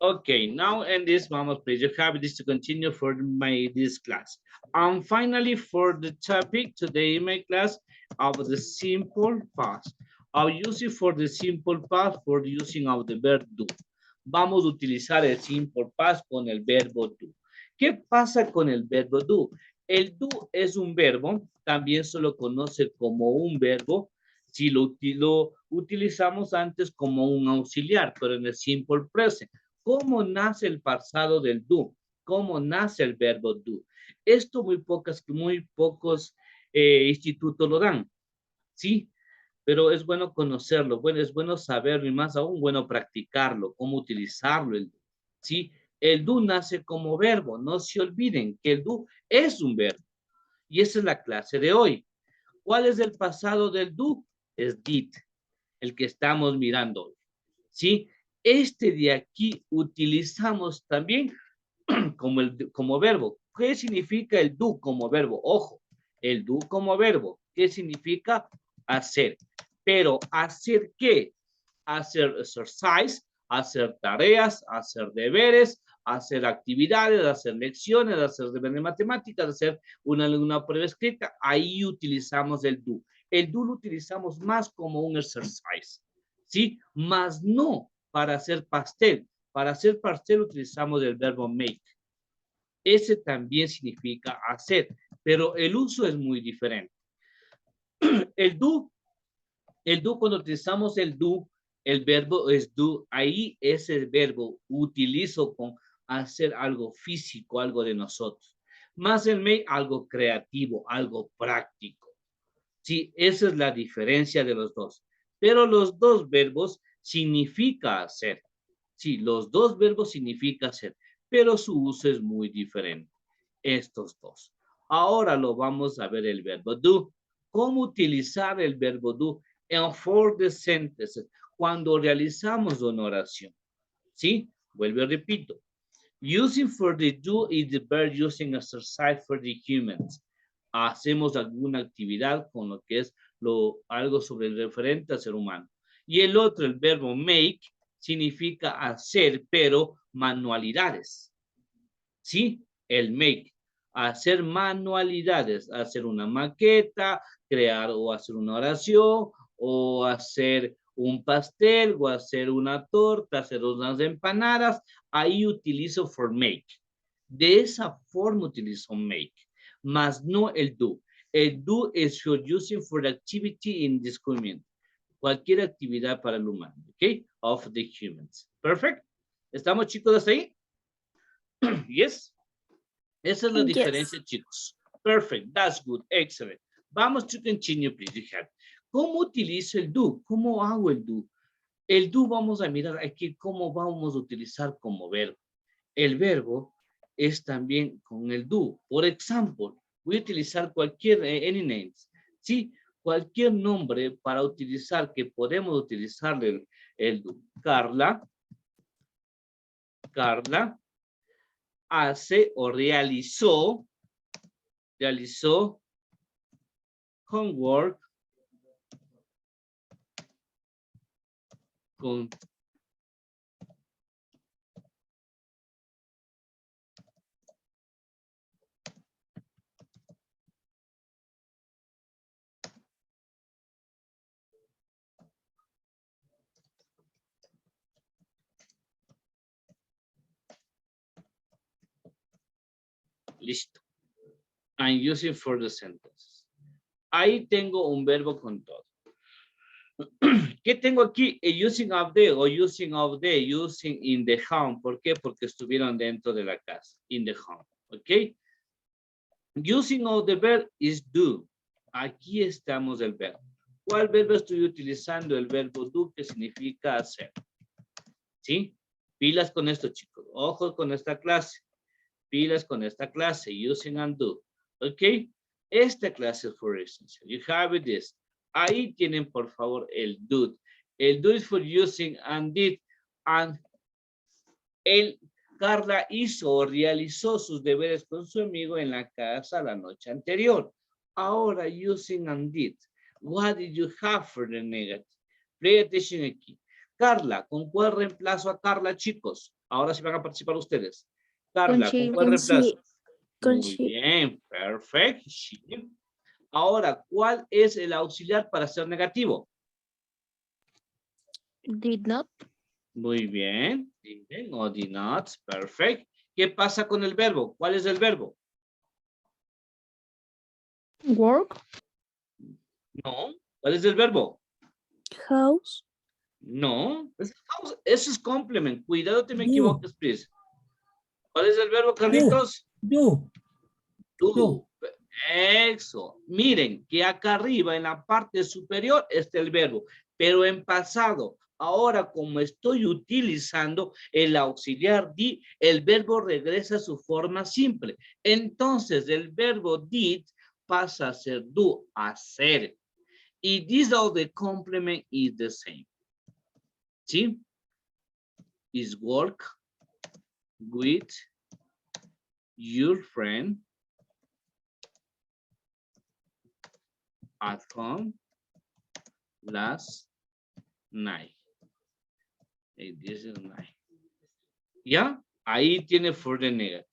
Okay, now in this moment, please, you have this to continue for this class. And finally, for the topic today in my class of the simple past. I'll use it for the simple past for the using of the verb do. Vamos a utilizar el simple past con el verbo do. ¿Qué pasa con el verbo do? El do es un verbo, también se lo conoce como un verbo, si lo utilizamos antes como un auxiliar, pero en el simple present. ¿Cómo nace el pasado del do? ¿Cómo nace el verbo do? Esto muy pocos institutos lo dan, ¿sí? Pero es bueno conocerlo, bueno, es bueno saberlo y más aún bueno practicarlo, cómo utilizarlo, ¿sí? El do nace como verbo, no se olviden que el do es un verbo. Y esa es la clase de hoy. ¿Cuál es el pasado del do? Es did, el que estamos mirando hoy, ¿sí? Este de aquí utilizamos también como verbo. ¿Qué significa el do como verbo? Ojo, el do como verbo. ¿Qué significa hacer? Pero ¿hacer qué? Hacer exercise, hacer tareas, hacer deberes, hacer actividades, hacer lecciones, hacer deberes de matemáticas, hacer una prueba escrita. Ahí utilizamos el do. El do lo utilizamos más como un exercise, ¿sí? Más no para hacer pastel. Para hacer pastel utilizamos el verbo make. Ese también significa hacer, pero el uso es muy diferente. El do cuando utilizamos el verbo es do, ahí ese verbo utilizo con hacer algo físico, algo de nosotros. Más el make, algo creativo, algo práctico. Sí, esa es la diferencia de los dos. Pero los dos verbos significa hacer. Sí, los dos verbos significa hacer, pero su uso es muy diferente. Estos dos. Ahora lo vamos a ver el verbo do. ¿Cómo utilizar el verbo do en for the sentences cuando realizamos una oración? ¿Sí? Vuelvo y repito. Using for the do is the verb using exercise for the humans. Hacemos alguna actividad con lo que es algo sobre el referente al ser humano. Y el otro, el verbo make, significa hacer, pero manualidades. ¿Sí? El make. Hacer manualidades, hacer una maqueta, crear o hacer una oración, o hacer un pastel, o hacer una torta, hacer unas empanadas. Ahí utilizo for make. De esa forma utilizo make, más no el do. El do is for using for activity in this community. Cualquier actividad para el humano, ¿ok? Of the humans. Perfect. ¿Estamos chicos hasta ahí? Yes. Esa es la diferencia, chicos. Perfect. That's good. Excellent. Vamos to continue, please. ¿Cómo utilizo el do? ¿Cómo hago el do? El do vamos a mirar aquí cómo vamos a utilizar como verbo. El verbo es también con el do. Por ejemplo, voy a utilizar cualquier any names. Sí, cualquier nombre para utilizar que podemos utilizar el do. Carla hace o realizó homework con listo. I'm using for the sentence. Ahí tengo un verbo con todo. ¿Qué tengo aquí? Using of the o using of the, using in the home. ¿Por qué? Porque estuvieron dentro de la casa. In the home. ¿Ok? Using of the verb is do. Aquí estamos el verbo. ¿Cuál verbo estoy utilizando? El verbo do, que significa hacer. ¿Sí? Pilas con esto, chicos. Ojos con esta clase. Pilas con esta clase. Using and do. ¿Ok? Esta clase es for instance. You have this. Ahí tienen, por favor, el do. El do is for using and did. And Carla hizo o realizó sus deberes con su amigo en la casa la noche anterior. Ahora, using and did. What did you have for the negative? Pay attention aquí. Carla, ¿con cuál reemplazo a Carla, chicos? Ahora sí van a participar ustedes. Con Carla, ¿con she. cuál Con reemplazo? she. Con Muy she. bien, perfecto. She. Ahora, ¿cuál es el auxiliar para ser negativo? Did not. Muy bien. Didn't o did not. Perfecto. ¿Qué pasa con el verbo? ¿Cuál es el verbo? Work. No. ¿Cuál es el verbo? House. No. Eso es complement. Cuidado, te me Do. equivoques, please. ¿Cuál es el verbo, Carlitos? Do. Do. Eso. Miren que acá arriba en la parte superior está el verbo, pero en pasado. Ahora, como estoy utilizando el auxiliar did, el verbo regresa a su forma simple. Entonces, el verbo did pasa a ser do, hacer. Y this all the complement is the same. ¿Sí? Is work with your friend at home last night. This is night. ¿Ya? Ahí tiene for the negative.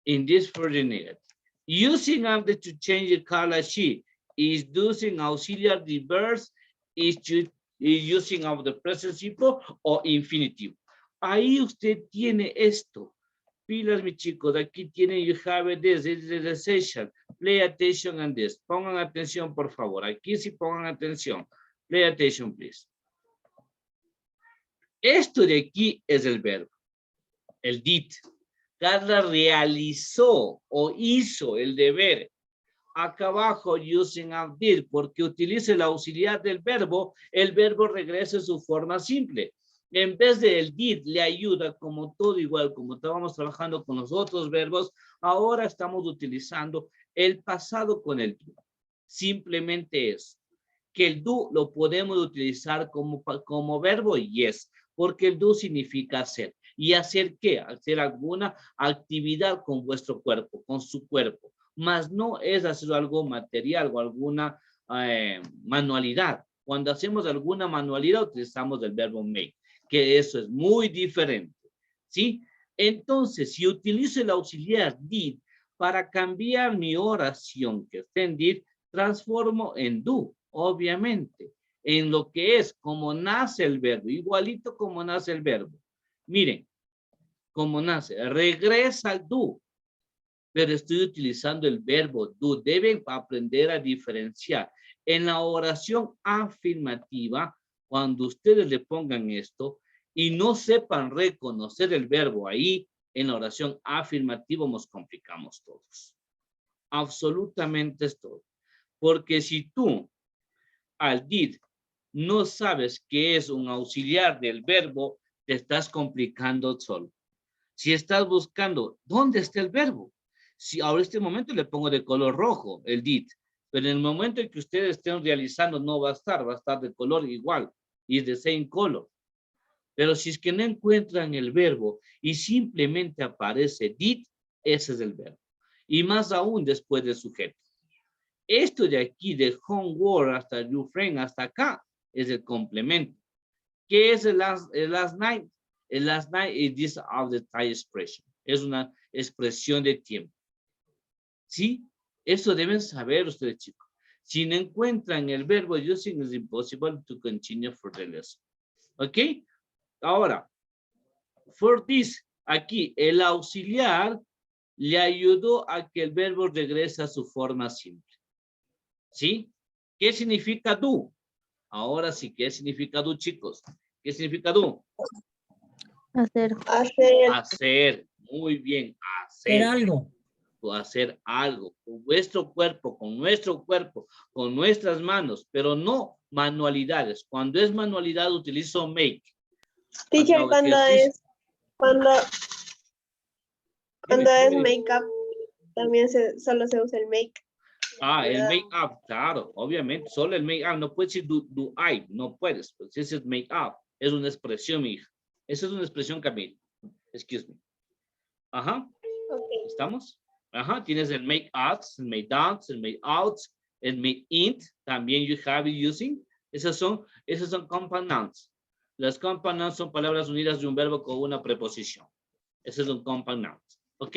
In this for the negative. Using after to change the color she is using auxiliary verbs is using of the present simple o infinitive. Ahí usted tiene esto. Pilas, mis chicos, aquí tienen, you have this, this is the session. Play attention on this. Pongan atención, por favor. Aquí sí pongan atención. Play attention, please. Esto de aquí es el verbo, el did. Carla realizó o hizo el deber. Acá abajo, using of did, porque utiliza el auxiliar del verbo, el verbo regresa a su forma simple. En vez de el did, le ayuda como todo igual, como estábamos trabajando con los otros verbos, ahora estamos utilizando el pasado con el do. Simplemente es que el do lo podemos utilizar como verbo, yes, porque el do significa hacer. ¿Y hacer qué? Hacer alguna actividad con vuestro cuerpo, con su cuerpo. Más no es hacer algo material o alguna manualidad. Cuando hacemos alguna manualidad utilizamos el verbo make, que eso es muy diferente. ¿Sí? Entonces, si utilizo el auxiliar did para cambiar mi oración que está en did, transformo en do, obviamente, en lo que es como nace el verbo, igualito como nace el verbo. Miren, como nace, regresa al do, pero estoy utilizando el verbo do. Deben aprender a diferenciar. En la oración afirmativa, cuando ustedes le pongan esto y no sepan reconocer el verbo ahí, en la oración afirmativa nos complicamos todos. Absolutamente es todo. Porque si tú al did no sabes que es un auxiliar del verbo, te estás complicando solo. Si estás buscando, ¿dónde está el verbo? Si ahora en este momento le pongo de color rojo el did, pero en el momento en que ustedes estén realizando no va a estar de color igual, y de same color. Pero si es que no encuentran el verbo y simplemente aparece did, ese es el verbo. Y más aún después del sujeto. Esto de aquí, de homework hasta your friend, hasta acá, es el complemento. ¿Qué es el last night? El last night is this of the time expression. Es una expresión de tiempo. ¿Sí? Eso deben saber ustedes, chicos. Si no encuentran el verbo using, it's impossible to continue for the lesson. ¿Ok? Ahora, for this, aquí, el auxiliar le ayudó a que el verbo regrese a su forma simple. ¿Sí? ¿Qué significa do? Ahora sí, ¿qué significa do, chicos? ¿Qué significa do? Hacer. Hacer. Muy bien, Hacer hacer. algo. Hacer algo con vuestro cuerpo, con nuestro cuerpo, con nuestras manos, pero no manualidades. Cuando es manualidad utilizo make. Teacher, cuando es make-up, también solo se usa el make. Ah, el ¿verdad? make up, claro, obviamente, solo el make up, no puedes decir do I, no puedes, pues ese es make up, es una expresión, mi hija, esa es una expresión, Camila, excuse me. Ajá, Okay. ¿estamos? Ajá, tienes el make ups, el make downs, el make outs, el make int, también you have it using, esos son compound nouns. Las compound nouns son palabras unidas de un verbo con una preposición. Ese es un compound noun. ¿Ok?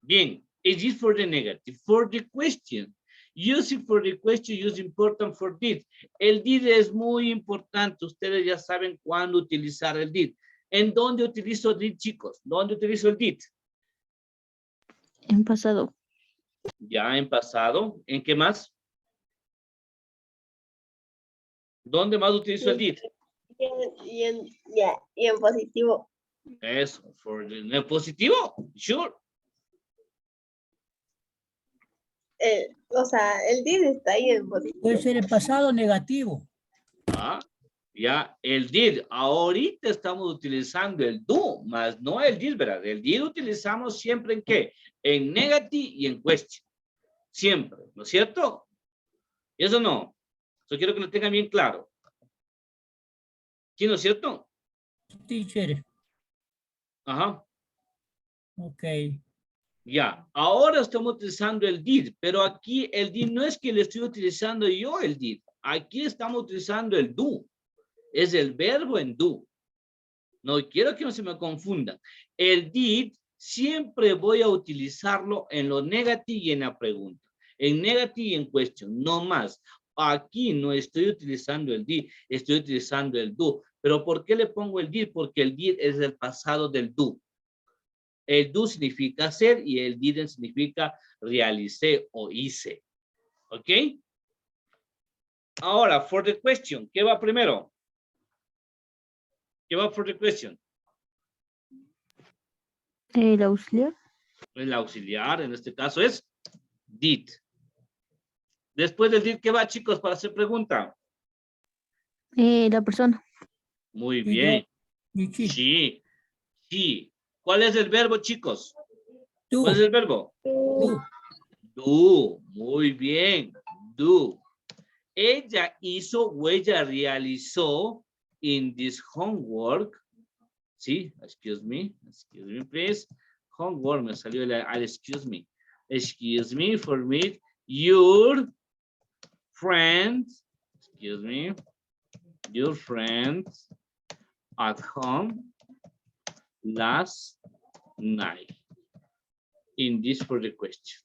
Bien. Is it for the negative? For the question. Use it for the question, use important for did. El did es muy importante. Ustedes ya saben cuándo utilizar el did. ¿En dónde utilizo did, chicos? ¿Dónde utilizo el did? En pasado. Ya en pasado. ¿En qué más? ¿Dónde más utilizo el did? Y en positivo. Eso, for the, ¿en el positivo? Sure. O sea, el did está ahí en positivo. Puede ser el pasado negativo. Ah, ya, el did. Ahorita estamos utilizando el do, más no el did, ¿verdad? El did utilizamos siempre en qué? En negative y en question. Siempre, ¿no es cierto? ¿Y eso no? Yo quiero que lo tengan bien claro. ¿Sí, no es cierto? Teacher. Ajá. Ok. Ya, ahora estamos utilizando el did, pero aquí el did no es que le estoy utilizando yo el did. Aquí estamos utilizando el do. Es el verbo en do. No quiero que no se me confundan. El did siempre voy a utilizarlo en lo negativo y en la pregunta. En negative y en question, no más. Aquí no estoy utilizando el did, estoy utilizando el do. ¿Pero por qué le pongo el did? Porque el did es el pasado del do. El do significa hacer y el didn't significa realicé o hice. ¿Ok? Ahora, for the question, ¿qué va primero? ¿Qué va for the question? El auxiliar. El auxiliar, en este caso, es did. Después del did, ¿qué va, chicos, para hacer pregunta? La persona. Muy bien. She. Sí. Sí. ¿Cuál es el verbo, chicos? Tú. ¿Cuál es el verbo? Tú. Do. Muy bien. Do. Ella hizo o ella realizó in this homework. Sí, excuse me, please. Homework, me salió el excuse me. Excuse me for me. Your friend, excuse me, your friend at home last night. In this for the question.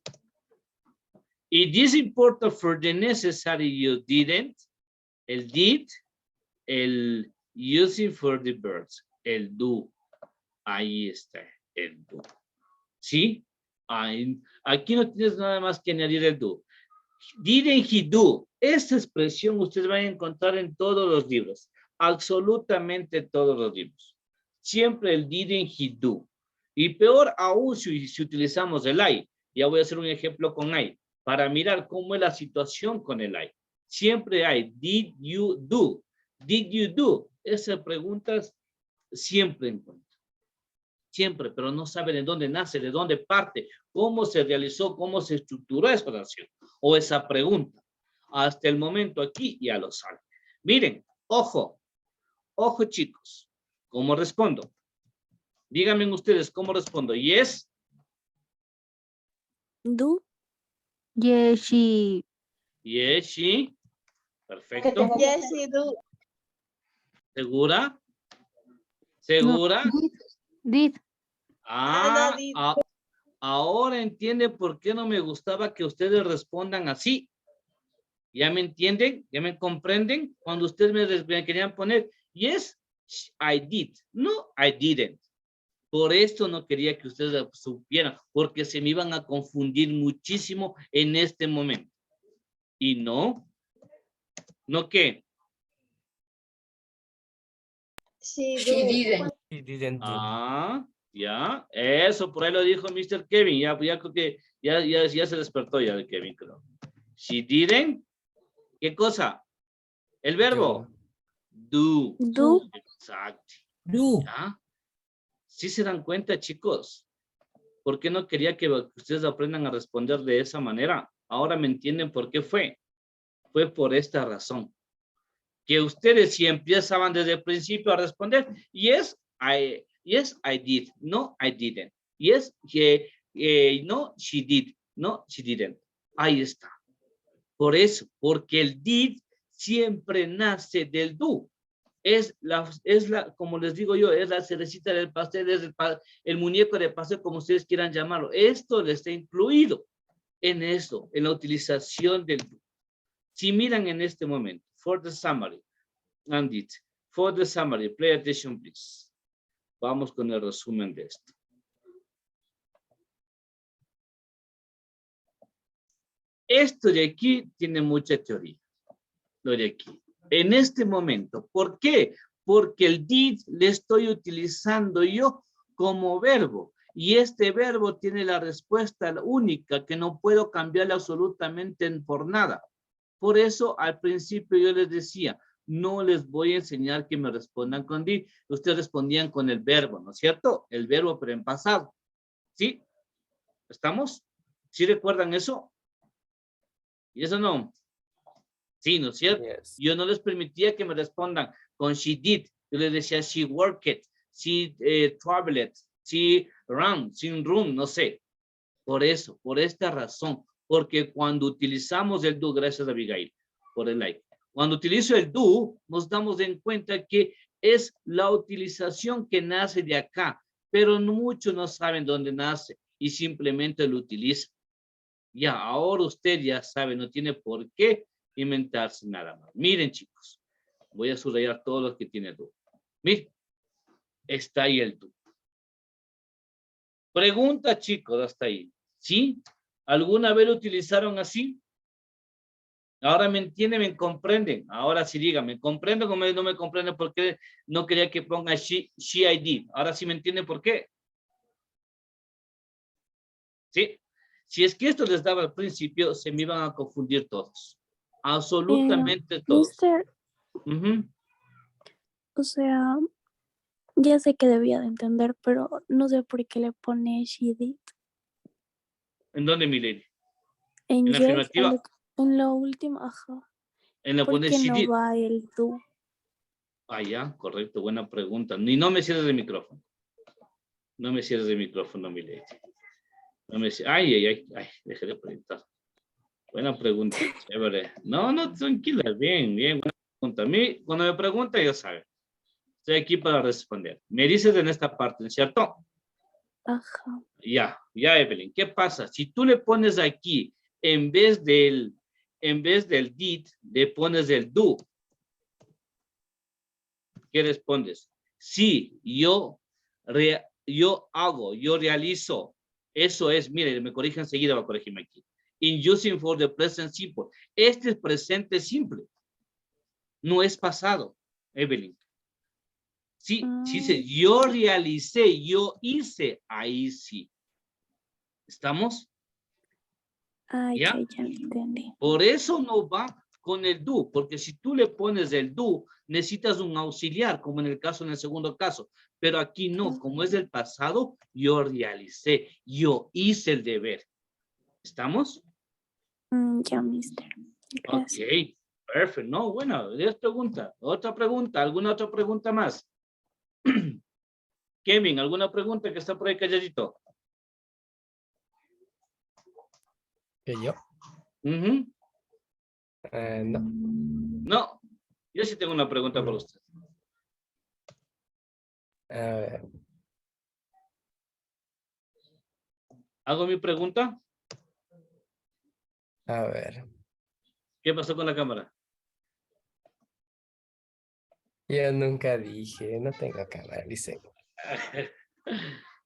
It is important for the necessary you didn't, el did, el using for the verbs, el do. Ahí está, el do. ¿Sí? Aquí no tienes nada más que añadir el do. Didn't he do? Esta expresión ustedes van a encontrar en todos los libros. Absolutamente todos los libros. Siempre el didn't he do. Y peor aún si utilizamos el I. Ya voy a hacer un ejemplo con I. Para mirar cómo es la situación con el I. Siempre hay, did you do? Did you do? Esas preguntas siempre encuentro. Siempre, pero no saben de dónde nace, de dónde parte, cómo se realizó, cómo se estructuró esa oración o esa pregunta. Hasta el momento aquí ya lo saben. Miren, ojo, ojo chicos, ¿cómo respondo? Díganme ustedes cómo respondo. Yes. Do. Yes, she. Yes, she. Perfecto. Yes, you do. ¿Segura? ¿Segura? No, did. Ah, no, did. ahora entiende por qué no me gustaba que ustedes respondan así. ¿Ya me entienden? ¿Ya me comprenden? Cuando ustedes me querían poner, yes, I did. No, I didn't. Por esto no quería que ustedes supieran, porque se me iban a confundir muchísimo en este momento. Y no. ¿No qué? She didn't do. Ah, ya. Eso, por ahí lo dijo Mr. Kevin. Ya creo que ya se despertó ya de Kevin, creo. She didn't. ¿Qué cosa? El verbo. Do. Do. Exacto. Do. ¿Ya? ¿Sí se dan cuenta, chicos? ¿Por qué no quería que ustedes aprendan a responder de esa manera? Ahora me entienden por qué fue. Fue por esta razón. Que ustedes si empezaban desde el principio a responder, yes, I did. No, I didn't. Yes, no, she did. No, she didn't. Ahí está. Por eso, porque el did siempre nace del do. como les digo yo, es la cerecita del pastel, es el muñeco de pastel, como ustedes quieran llamarlo. Esto le está incluido en eso, en la utilización del do. Si miran en este momento, for the summary, and it, for the summary, pay attention please. Vamos con el resumen de esto. Esto de aquí tiene mucha teoría. Lo de aquí. En este momento. ¿Por qué? Porque el did le estoy utilizando yo como verbo. Y este verbo tiene la respuesta única que no puedo cambiarle absolutamente por nada. Por eso al principio yo les decía, no les voy a enseñar que me respondan con did. Ustedes respondían con el verbo, ¿no es cierto? El verbo pero en pasado. ¿Sí? ¿Estamos? ¿Sí recuerdan eso? ¿Y eso no? Sí, ¿no es cierto? Yes. Yo no les permitía que me respondan con she did. Yo les decía she worked, she traveled, she ran, sin run, no sé. Por eso, por esta razón. Porque cuando utilizamos el do, gracias a Abigail, por el like. Cuando utilizo el do, nos damos en cuenta que es la utilización que nace de acá. Pero muchos no saben dónde nace y simplemente lo utilizan. Ya, ahora usted ya sabe, no tiene por qué inventarse nada más. Miren, chicos, voy a subrayar todos los que tienen do. Miren, está ahí el do. Pregunta, chicos, hasta ahí. ¿Sí? ¿Alguna vez lo utilizaron así? Ahora me entienden, me comprenden. Ahora sí díganme, ¿comprendo como no me comprende por qué no quería que ponga she I did? Ahora sí me entienden por qué. ¿Sí? Si es que esto les daba al principio, se me iban a confundir todos. Absolutamente todos. Mister, Ujú. o sea, ya sé que debía de entender, pero no sé por qué le pone she did. ¿En dónde, mi lady? En ¿En la yes, afirmativa? en lo último, ajá. En la ¿Por pone qué she no did. va el do? Ah, ya, correcto, buena pregunta. Ni no me cierres el micrófono. No me cierres el micrófono, mi lady. No me cierres. Ay, dejé de preguntar. Buena pregunta, chévere. No, tranquila, bien, buena pregunta. A mí, cuando me pregunta, ya saben. Estoy aquí para responder. Me dices en esta parte, ¿cierto? Ajá. Ya, Evelyn. ¿Qué pasa? Si tú le pones aquí, en vez del did, le pones el do. ¿Qué respondes? Sí, yo hago, yo realizo. Eso es, mire, me corrige enseguida, va a corregirme aquí. In using for the present simple. Este es presente simple. No es pasado, Evelyn. Sí, yo realicé, yo hice, ahí sí. ¿Estamos? ¿Ya? Ya entendí. Por eso no va con el do, porque si tú le pones el do, necesitas un auxiliar, como en el caso, en el segundo caso. Pero aquí no, como es del pasado, yo realicé, yo hice el deber. ¿Estamos? Ya, mister. Gracias. Ok, perfecto. No, bueno, 10 preguntas. Otra pregunta, ¿alguna otra pregunta más? Kevin, ¿alguna pregunta que está por ahí calladito? ¿Que yo? Ujú. No. No, yo sí tengo una pregunta para usted. A ver. ¿Hago mi pregunta? A ver. ¿Qué pasó con la cámara? Yo nunca dije, no tengo cámara, dice.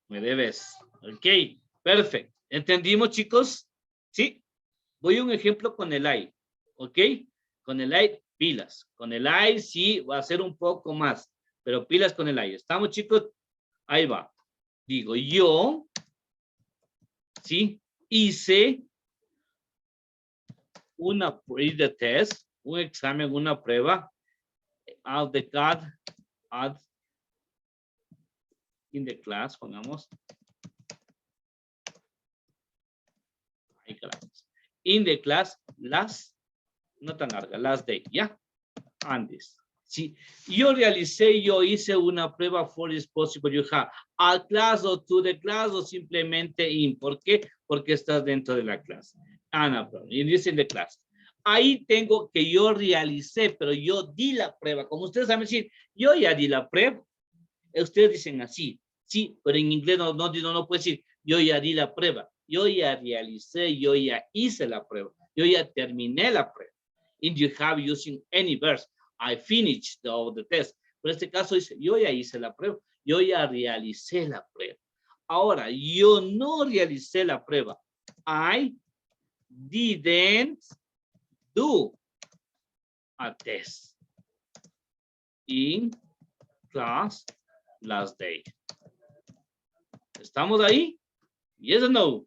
Me debes. Ok, perfecto. ¿Entendimos, chicos? Sí. Voy a un ejemplo con el I. ¿Ok? Con el I, pilas. Con el I sí va a ser un poco más. Pero pilas con el I. ¿Estamos, chicos? Ahí va. Digo, yo, sí, hice una test, un examen, una prueba of the God in the class, pongamos. In the class, no tan larga, last day, ¿ya? Antes. Sí, yo hice una prueba for this possible you have. Al class o to the class o simplemente in. ¿Por qué? Porque estás dentro de la clase. Ana, y dice in the class. Ahí tengo que yo realicé, pero yo di la prueba. Como ustedes saben decir, yo ya di la prueba. Ustedes dicen así, sí, pero en inglés no puede decir, yo ya di la prueba. Yo ya realicé, yo ya hice la prueba. Yo ya terminé la prueba. And you have using any verse. I finished the test. Pero en este caso dice, yo ya hice la prueba. Yo ya realicé la prueba. Ahora, yo no realicé la prueba. I didn't do a test in class last day. ¿Estamos ahí? Yes or no?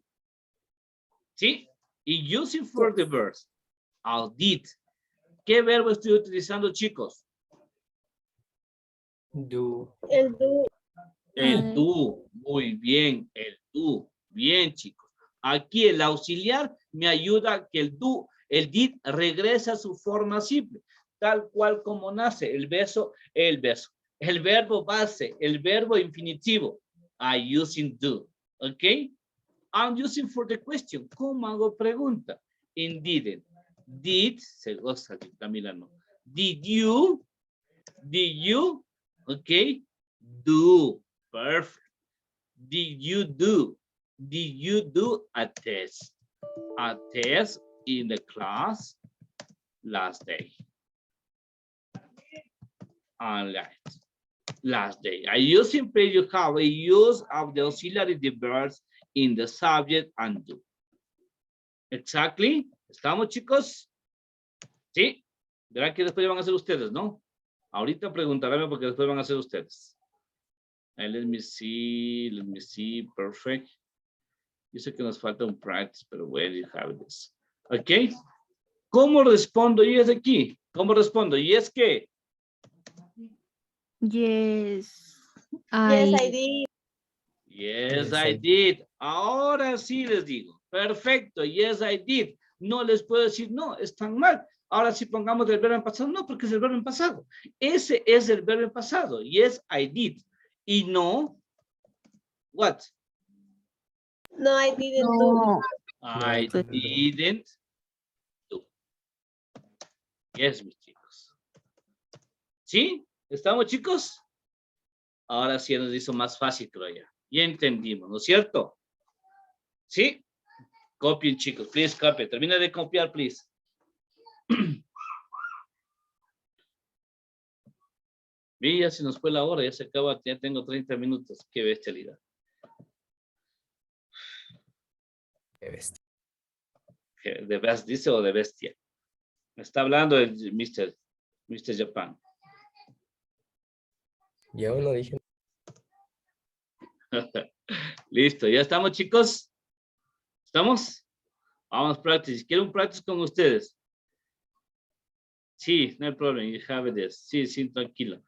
¿Sí? Y using for the verbs. I did. ¿Qué verbo estoy utilizando, chicos? Do. El do. El do. Muy bien. El do. Bien, chicos. Aquí el auxiliar me ayuda a que el do, el did regresa a su forma simple, tal cual como nace el verbo, el verbo base, el verbo infinitivo. I using do. ¿Ok? I'm using for the question. ¿Cómo hago pregunta? Indeed. Did, se goza Camila, no. Did you, okay, do, perfect. Did you do a test in the class last day? All right, last day. I use in previous have a use of the auxiliary verbs in the subject and do. Exactly. ¿Estamos, chicos? Sí. Verán que después van a hacer ustedes, ¿no? Ahorita preguntarán porque después van a hacer ustedes. Let me see, perfect. Yo sé que nos falta un practice, pero where do you have this? Ok. ¿Cómo respondo? Y es aquí. ¿Cómo respondo? Y es que. Yes, Yes, I I did. Yes, I did. Ahora sí les digo. Perfecto. Yes, I did. No les puedo decir, no, están mal. Ahora sí pongamos el verbo en pasado. No, porque es el verbo en pasado. Ese es el verbo en pasado. Yes, I did. Y no, what? No, I didn't do. no. I didn't do. Yes, mis chicos. ¿Sí? ¿Estamos, chicos? Ahora sí nos hizo más fácil, creo ya. Ya entendimos, ¿no es cierto? ¿Sí? Copien, chicos. Please copy. Termina de copiar, please. Y ya se nos fue la hora, ya se acaba, ya tengo 30 minutos. Qué bestialidad. Qué bestia. ¿De best dice o de bestia? Me está hablando el Mr. Japan. Yo no dije. Listo, ¿ya estamos, chicos? ¿Estamos? Vamos, practice. Quiero un practice con ustedes. Sí, no hay problema. You have this. Sí, sí, tranquilo.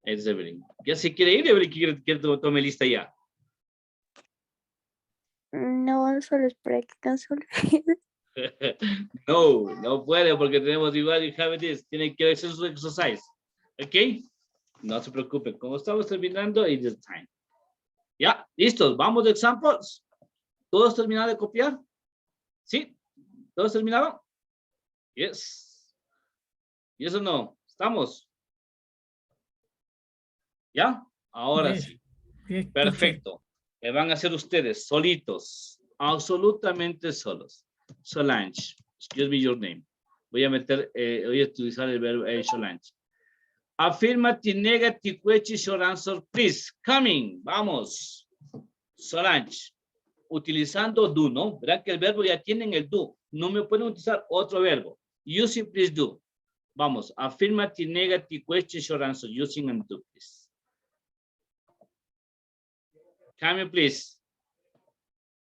Es Evelyn. ¿Ya se quiere ir? Evelyn, ¿quiere tome lista ya? No, solo espera que canse olvide. No, no puede porque tenemos igual. You have this. Tiene que hacer su exercise. ¿Ok? No se preocupen. Como estamos terminando, it is time. Ya, listos. Vamos de examples. ¿Todos terminaron de copiar? ¿Sí? ¿Todos terminaron? Yes. ¿Yes o no? ¿Estamos? ¿Ya? Ahora Yes. sí. Yes, teacher. Perfecto. ¿Qué van a hacer ustedes? Solitos. Absolutamente solos. Solange. Excuse me your name. Voy a meter, voy a utilizar el verbo Solange. Affirmative, negative, question, short answer, please. Coming. Vamos. Solange. Utilizando do, ¿no? Verán que el verbo ya tienen el do. No me pueden utilizar otro verbo. Using, please, do. Vamos. Affirmative, negative, question, short answer. Using and do, please. Come, please.